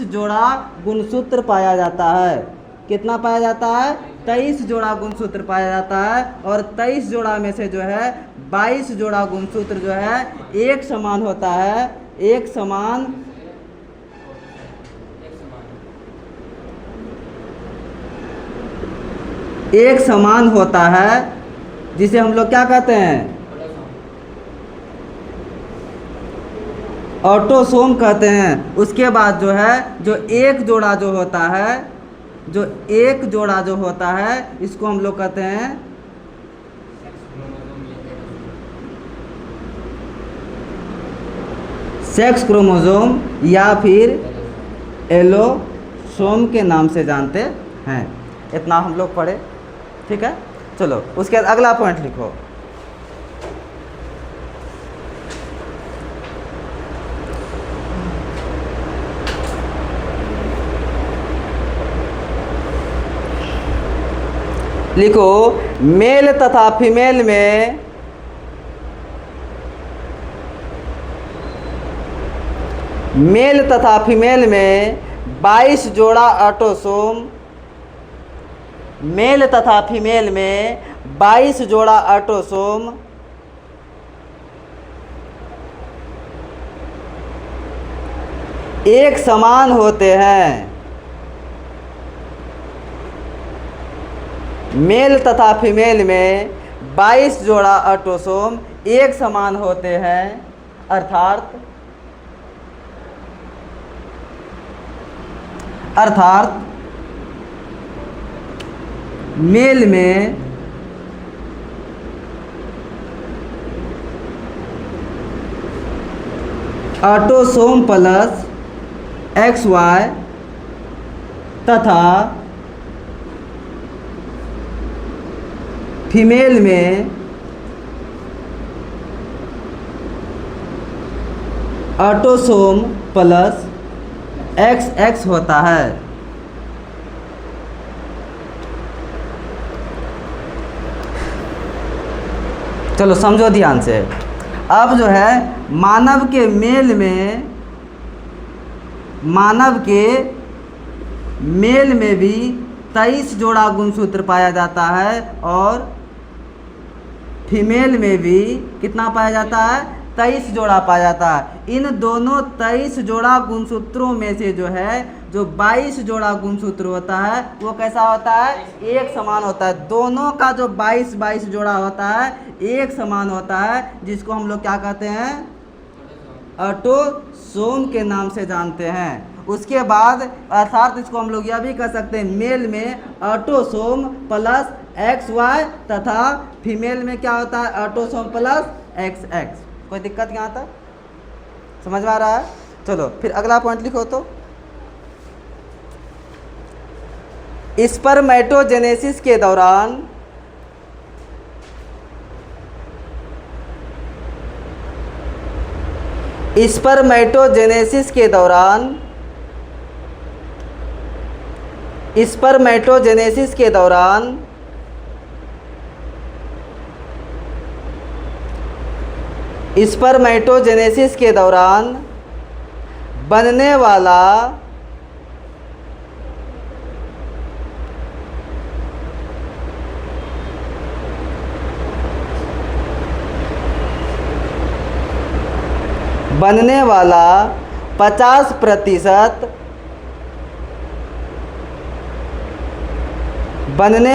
जोड़ा गुणसूत्र पाया जाता है। कितना पाया जाता है, 23 जोड़ा गुणसूत्र पाया जाता है। और 23 जोड़ा में से जो है 22 जोड़ा गुणसूत्र जो है एक समान होता है, एक समान होता है, जिसे हम लोग क्या कहते हैं, ऑटोसोम कहते हैं। उसके बाद जो है जो एक जोड़ा जो होता है इसको हम लोग कहते हैं सेक्स क्रोमोसोम या फिर एलोसोम के नाम से जानते हैं। इतना हम लोग पढ़े, ठीक है। चलो उसके बाद अगला पॉइंट लिखो। लिखो मेल तथा फीमेल में 22 जोड़ा ऑटोसोम, मेल तथा फीमेल में 22 जोड़ा ऑटोसोम एक समान होते हैं। मेल तथा फीमेल में 22 जोड़ा ऑटोसोम एक समान होते हैं, अर्थात मेल में ऑटोसोम प्लस XY तथा फीमेल में ऑटोसोम प्लस XX होता है। चलो समझो ध्यान से। अब जो है मानव के मेल में भी 23 जोड़ा गुणसूत्र पाया जाता है और फीमेल में भी कितना पाया जाता है, 23 जोड़ा पाया जाता है। इन दोनों 23 जोड़ा गुणसूत्रों में से जो है जो 22 जोड़ा गुणसूत्र होता है वो कैसा होता है, एक समान होता है। दोनों का जो 22 जोड़ा होता है एक समान होता है, जिसको हम लोग क्या कहते हैं, ऑटोसोम के नाम से जानते हैं। उसके बाद अर्थात इसको हम लोग यह भी कह सकते हैं, मेल में ऑटोसोम प्लस XY तथा फीमेल में क्या होता है, ऑटोसोम प्लस XX। कोई दिक्कत यहाँ तक समझ में आ रहा है? चलो फिर अगला पॉइंट लिखो तो, स्पर्मेटोजेनेसिस के दौरान स्पर्मेटोजेनेसिस के दौरान बनने वाला बनने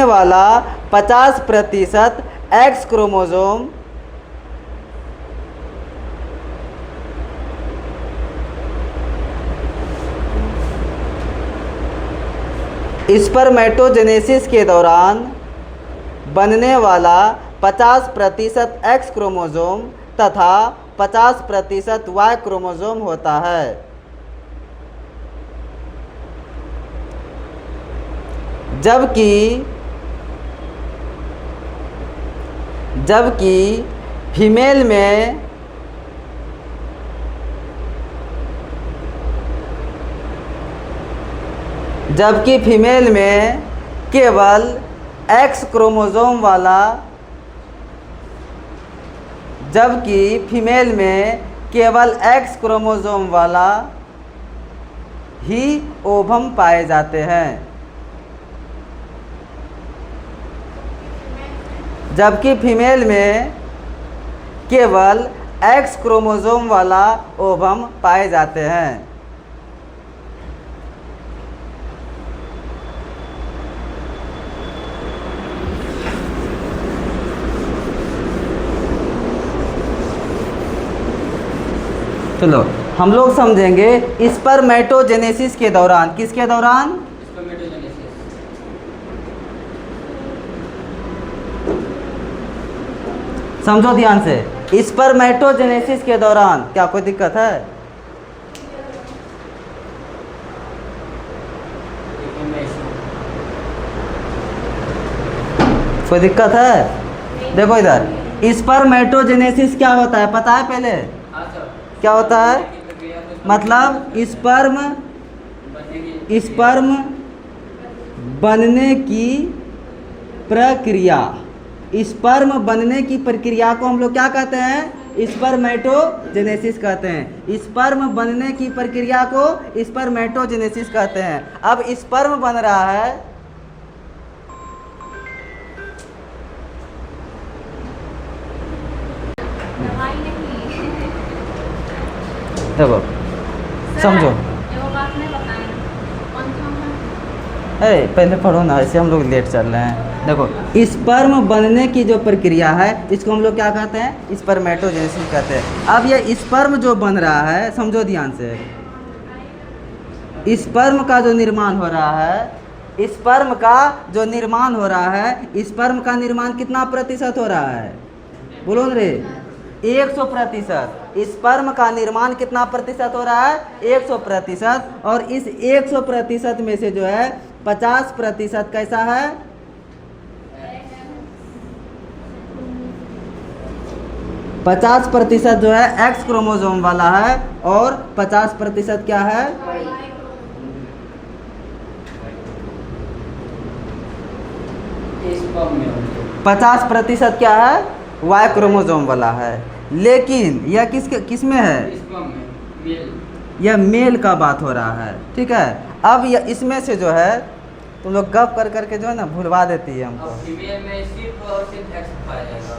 वाला 50% एक्स क्रोमोसोम स्पर्मेटोजेनेसिस के दौरान बनने वाला 50% एक्स क्रोमोसोम तथा 50% वाई क्रोमोसोम होता है। जबकि फीमेल में केवल एक्स क्रोमोसोम वाला ही ओवम पाए जाते हैं। जबकि फीमेल में केवल एक्स क्रोमोसोम वाला ओवम पाए जाते हैं। चलो हम लोग समझेंगे स्पर्मेटोजेनेसिस के दौरान, किसके दौरान, समझो ध्यान से, स्पर्मेटोजेनेसिस के दौरान क्या कोई दिक्कत है? कोई दिक्कत है? देखो इधर, स्पर्मेटोजेनेसिस क्या होता है पता है पहले? क्या होता है? मतलब स्पर्म बनने की प्रक्रिया। स्पर्म बनने की प्रक्रिया को हम लोग क्या कहते हैं? स्पर्मेटोजेनेसिस कहते हैं। स्पर्म बनने की प्रक्रिया को स्पर्मेटोजेनेसिस कहते हैं। अब स्पर्म बन रहा है, देखो समझो, पहले पढ़ो ना, ऐसे हम लोग लेट चल रहे हैं। देखो स्पर्म बनने की जो प्रक्रिया है इसको हम लोग क्या कहते हैं? स्पर्मेटोजेनेसिस कहते हैं। अब ये स्पर्म जो बन रहा है, समझो ध्यान से, स्पर्म का जो निर्माण हो रहा है, स्पर्म का जो निर्माण हो रहा है, स्पर्म का निर्माण कितना प्रतिशत हो रहा है? बोलो ना रे, 100%। स्पर्म का निर्माण कितना प्रतिशत हो रहा है? 100%। और इस 100% में से जो है 50% कैसा है? 50% जो है एक्स क्रोमोसोम वाला है और 50% क्या है? 50% क्या है? वाई क्रोमोसोम वाला है। लेकिन यह किस में है? यह मेल का बात हो रहा है, ठीक है। अब यह इसमें से जो है तुम लोग गप कर करके जो है ना भुलवा देती है हमको। फीमेल में सिर्फ और सिर्फ एक्स पाया जाएगा।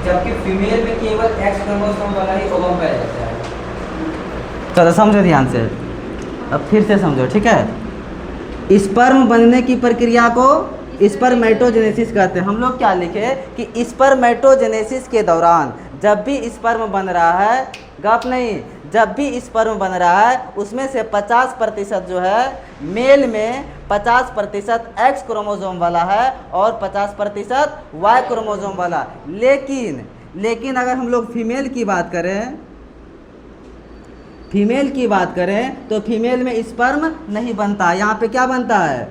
जबकि फीमेल में केवल एक्स क्रोमोसोम वाला ही ओवम पाया जाता है। चलो समझो ध्यान से, अब फिर से समझो, ठीक है। स्पर्म बनने की प्रक्रिया को स्पर्मेटोजेनेसिस कहते हैं। हम लोग क्या लिखे कि स्पर्मेटोजेनेसिस के दौरान जब भी स्पर्म बन रहा है, गप नहीं, जब भी स्पर्म बन रहा है उसमें से 50% जो है मेल में 50% एक्स क्रोमोसोम वाला है और 50% वाई क्रोमोसोम वाला। लेकिन अगर हम लोग फीमेल की बात करें तो फीमेल में स्पर्म नहीं बनता। यहाँ पे क्या बनता है?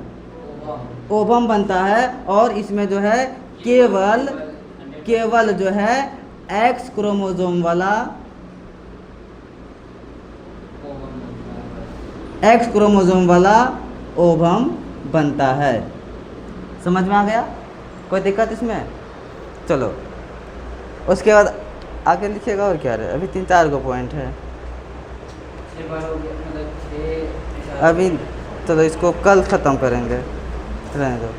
ओवम बनता है। और इसमें जो है केवल जो है एक्स क्रोमोसोम वाला ओवम बनता है। समझ में आ गया? कोई दिक्कत इसमें? चलो उसके बाद आगे लिखिएगा। और क्या है, अभी 3-4 गो पॉइंट है अभी। चलो इसको कल ख़त्म करेंगे, रहने दो।